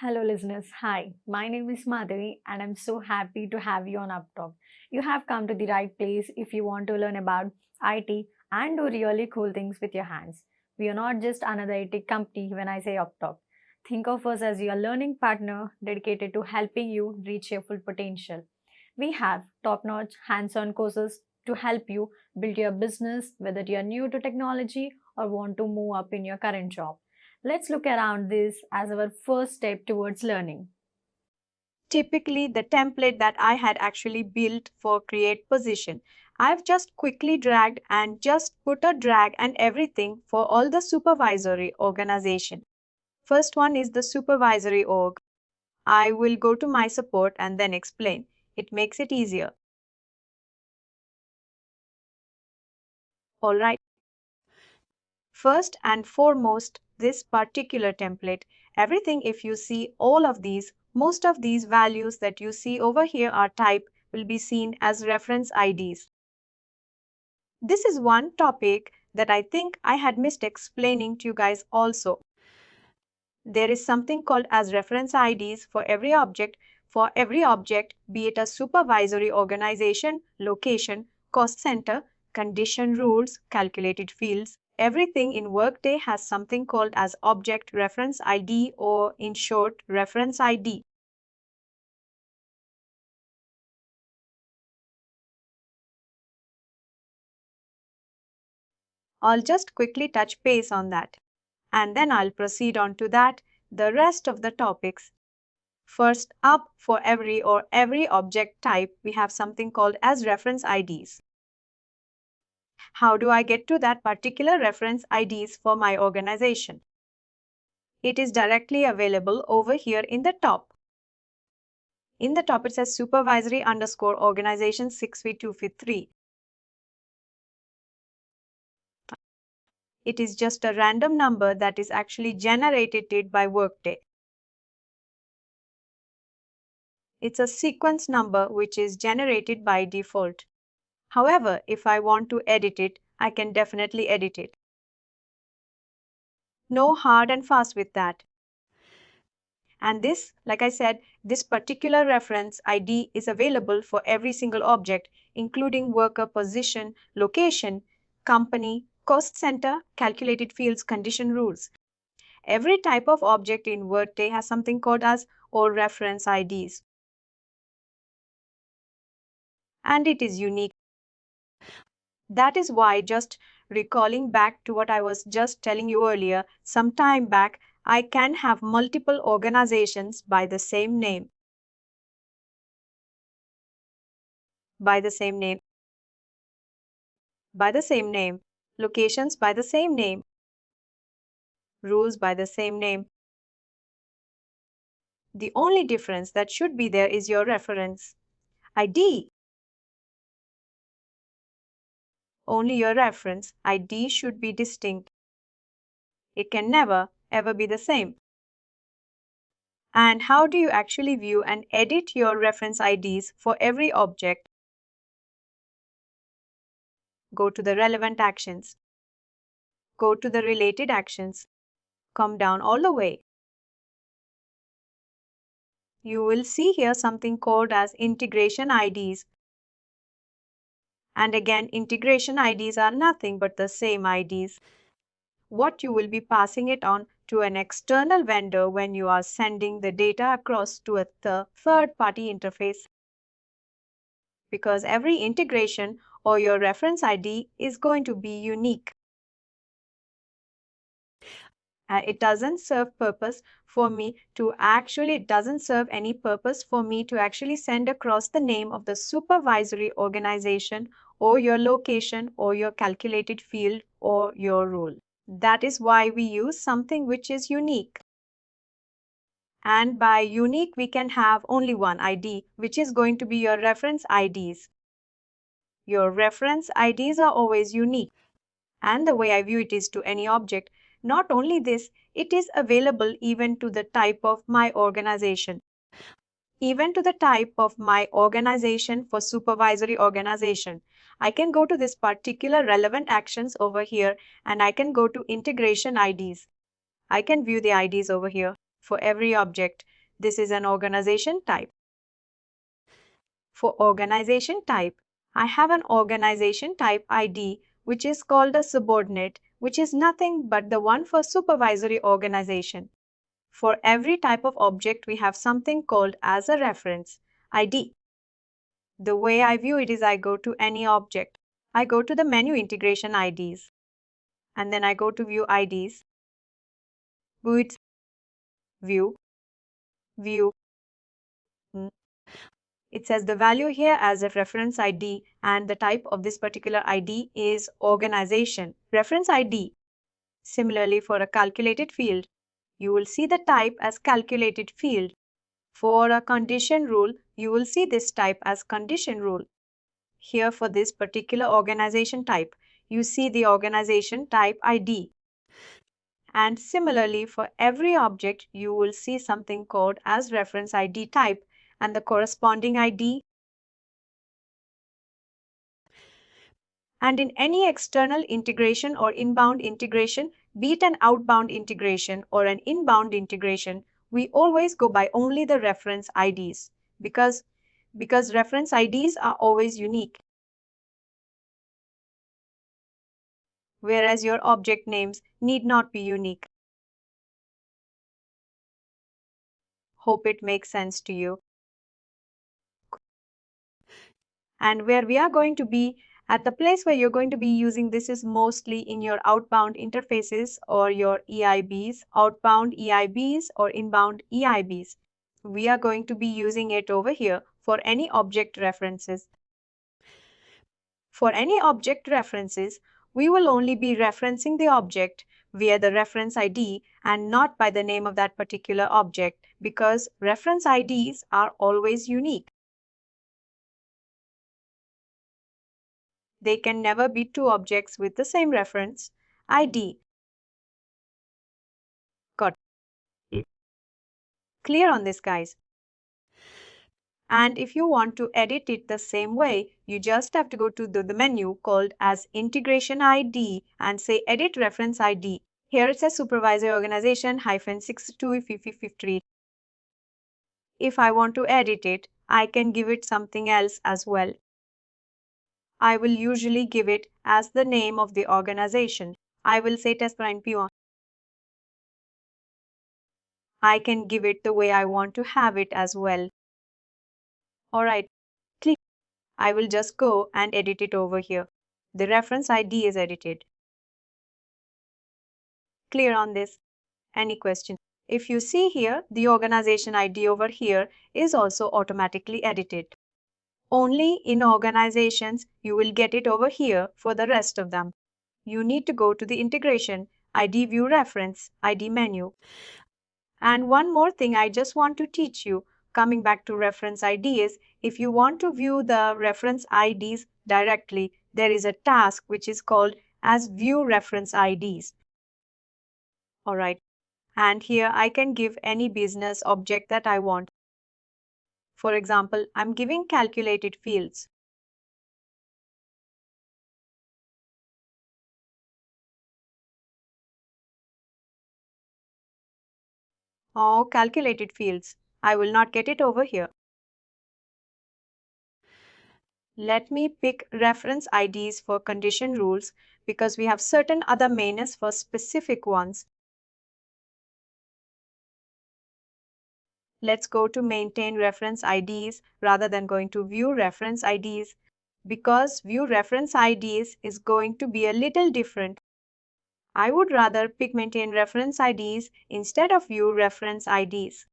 Hello, listeners. Hi, my name is Madhavi, and I'm so happy to have you on UppTalk. You have come to the right place if you want to learn about IT and do really cool things with your hands. We are not just another IT company when I say UppTalk. Think of us as your learning partner dedicated to helping you reach your full potential. We have top notch hands on courses to help you build your business, whether you're new to technology or want to move up in your current job. Let's look around this as our first step towards learning. Typically the template that I had actually built for create position. I've just quickly dragged and just put a drag and everything for all the supervisory organization. First one is the supervisory org. I will go to my support and then explain. It makes it easier. All right. First and foremost, this particular template, everything if you see all of these, most of these values that you see over here are type will be seen as reference IDs. This is one topic that I think I had missed explaining to you guys also. There is something called as reference IDs for every object. For every object, be it a supervisory organization, location, cost center, condition rules, calculated fields, everything in Workday has something called as object reference ID or in short reference ID. I'll just quickly touch base on that and then I'll proceed on to that, the rest of the topics. First up, for every object type, we have something called as reference IDs. How do I get to that particular reference IDs for my organization? It is directly available over here in the top. In the top, it says supervisory underscore organization 6V2V3. It is just a random number that is actually generated by Workday. It's a sequence number which is generated by default. However, if I want to edit it, I can definitely edit it. No hard and fast with that. And this, like I said, this particular reference ID is available for every single object, including worker position, location, company, cost center, calculated fields, condition rules. Every type of object in Workday has something called as or reference IDs. And it is unique. That is why, just recalling back to what I was just telling you earlier, some time back, I can have multiple organizations by the same name. By the same name. By the same name. Locations by the same name. Rules by the same name. The only difference that should be there is your reference ID. Only your reference ID should be distinct. It can never, ever be the same. And how do you actually view and edit your reference IDs for every object? Go to the relevant actions. Go to the related actions. Come down all the way. You will see here something called as integration IDs. And again, integration IDs are nothing but the same IDs. What you will be passing it on to an external vendor when you are sending the data across to a third-party interface. Because every integration or your reference ID is going to be unique. It doesn't serve purpose for me to actually, it doesn't serve any purpose for me to actually send across the name of the supervisory organization or your location or your calculated field or your rule. That is why we use something which is unique. And by unique, we can have only one ID, which is going to be your reference IDs. Your reference IDs are always unique. And the way I view it is to any object. Not only this, it is available even to the type of my organization. Even to the type of my organization for supervisory organization. I can go to this particular relevant actions over here and I can go to integration IDs. I can view the IDs over here. For every object, this is an organization type. For organization type, I have an organization type ID, which is called a subordinate, which is nothing but the one for supervisory organization. For every type of object, we have something called as a reference ID. The way I view it is I go to any object. I go to the menu integration IDs, and then I go to view IDs, view, view. It says the value here as a reference ID, and the type of this particular ID is organization. Reference ID. Similarly, for a calculated field, you will see the type as calculated field. For a condition rule, you will see this type as condition rule. Here for this particular organization type, you see the organization type ID. And similarly, for every object, you will see something called as reference ID type and the corresponding ID. And in any external integration or inbound integration, be it an outbound integration or an inbound integration, we always go by only the reference IDs because reference IDs are always unique, whereas your object names need not be unique. Hope it makes sense to you. And where we are going to be at the place where you're going to be using this is mostly in your outbound interfaces or your EIBs, outbound EIBs or inbound EIBs. We are going to be using it over here for any object references. For any object references, we will only be referencing the object via the reference ID and not by the name of that particular object because reference IDs are always unique. They can never be two objects with the same reference ID. Got it? Clear on this, guys? And if you want to edit it the same way, you just have to go to the menu called as Integration ID and say Edit Reference ID. Here it says Supervisor Organization -6253. If I want to edit it, I can give it something else as well. I will usually give it as the name of the organization. I will say Test Prime P1. I can give it the way I want to have it as well. Alright, click. I will just go and edit it over here. The reference ID is edited. Clear on this? Any question? If you see here, the organization ID over here is also automatically edited. Only in organizations you will get it over here for the rest of them. You need to go to the integration ID view reference ID menu. And one more thing I just want to teach you, coming back to reference ID is, if you want to view the reference IDs directly, there is a task which is called as view reference IDs. Alright, and here I can give any business object that I want. For example, I'm giving calculated fields. Oh, calculated fields. I will not get it over here. Let me pick reference IDs for condition rules because we have certain other menus for specific ones. Let's go to maintain reference IDs rather than going to view reference IDs because view reference IDs is going to be a little different. I would rather pick maintain reference IDs instead of view reference IDs.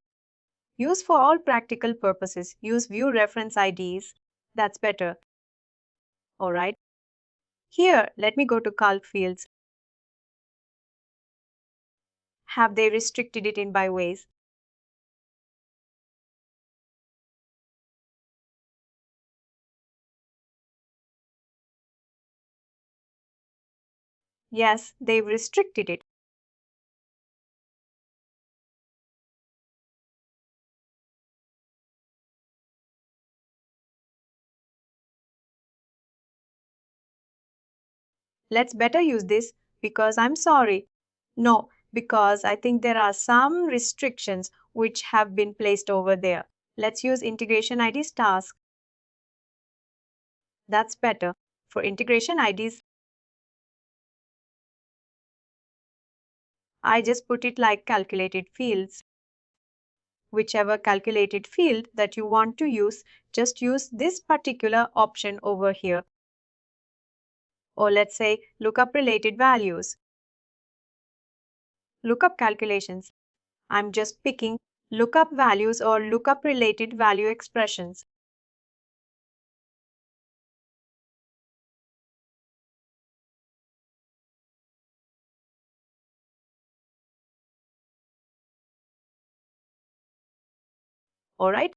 Use for all practical purposes. Use view reference IDs. That's better. Alright. Here, let me go to calc fields. Have they restricted it in by ways? Yes, they've restricted it. Let's better use this because I'm sorry. No, because I think there are some restrictions which have been placed over there. Let's use integration IDs task. That's better. For integration IDs, I just put it like calculated fields. Whichever calculated field that you want to use, just use this particular option over here. Or let's say lookup related values. Lookup calculations. I'm just picking lookup values or lookup related value expressions. Alright?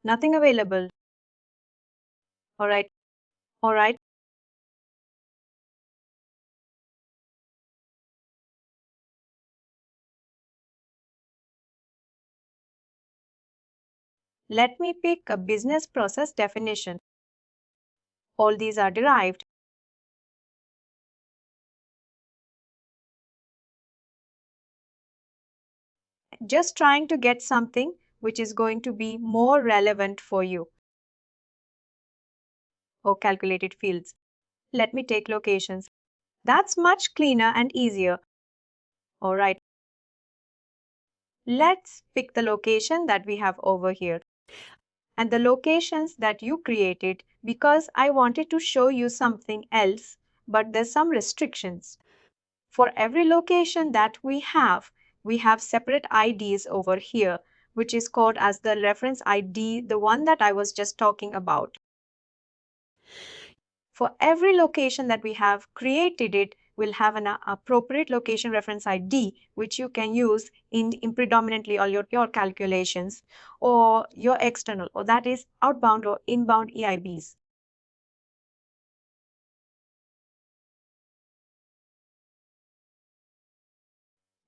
Nothing available. Alright. Alright. Let me pick a business process definition. All these are derived. Just trying to get something which is going to be more relevant for you. Or calculated fields. Let me take locations. That's much cleaner and easier. Alright. Let's pick the location that we have over here. And the locations that you created, because I wanted to show you something else, but there's some restrictions. For every location that we have separate IDs over here, which is called as the reference ID, the one that I was just talking about. For every location that we have created, it will have an appropriate location reference ID, which you can use in predominantly all your calculations or your external, or that is outbound or inbound EIBs.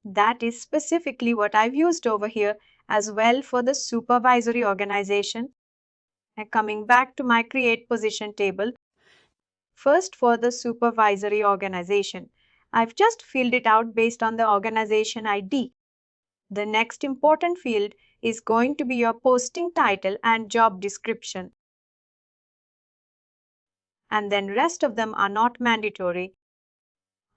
That is specifically what I've used over here as well for the supervisory organization. And coming back to my create position table, first for the supervisory organization, I've just filled it out based on the organization ID. The next important field is going to be your posting title and job description. And then rest of them are not mandatory.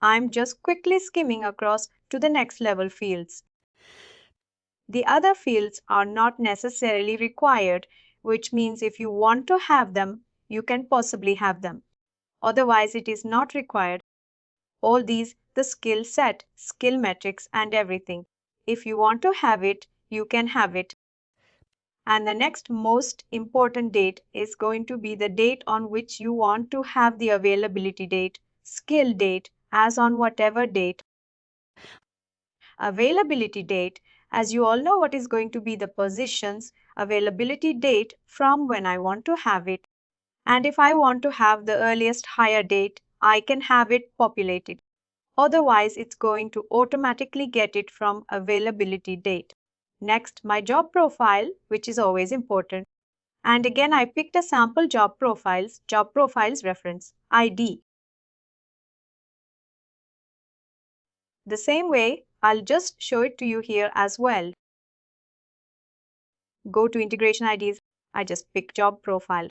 I'm just quickly skimming across to the next level fields. The other fields are not necessarily required, which means if you want to have them, you can possibly have them. Otherwise, it is not required. All these, the skill set, skill metrics, and everything. If you want to have it, you can have it. And the next most important date is going to be the date on which you want to have the availability date, skill date, as on whatever date. Availability date, as you all know what is going to be the positions, availability date from when I want to have it. And if I want to have the earliest hire date, I can have it populated. Otherwise, it's going to automatically get it from availability date. Next, my job profile, which is always important. And again, I picked a sample job profiles reference, ID. The same way, I'll just show it to you here as well. Go to integration IDs, I just pick job profile.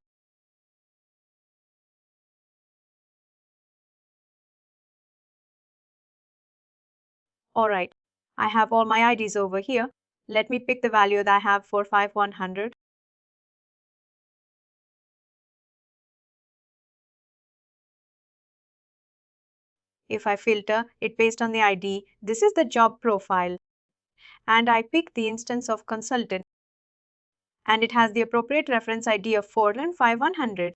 Alright, I have all my IDs over here. Let me pick the value that I have for 5100. If I filter it based on the ID, this is the job profile. And I pick the instance of consultant. And it has the appropriate reference ID of 4 and 5100.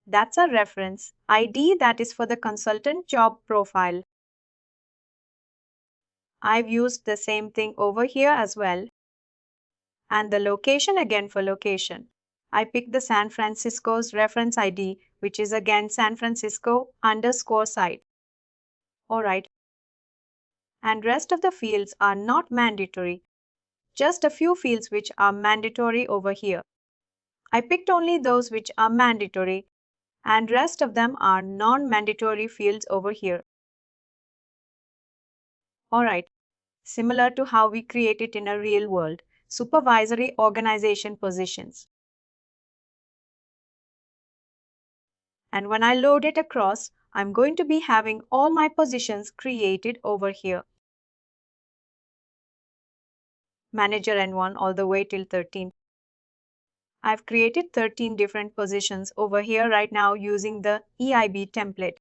That's a reference ID that is for the consultant job profile. I've used the same thing over here as well. And the location again for location. I picked the San Francisco's reference ID, which is again San Francisco _ site. Alright. And rest of the fields are not mandatory. Just a few fields which are mandatory over here. I picked only those which are mandatory, and rest of them are non-mandatory fields over here. Alright, similar to how we create it in a real world, supervisory organization positions. And when I load it across, I'm going to be having all my positions created over here. Manager N1 all the way till 13. I've created 13 different positions over here right now using the EIB template.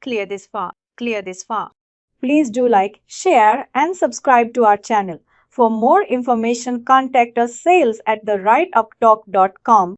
Clear this far. Please do like, share, and subscribe to our channel. For more information, contact us sales@therightuptalk.com.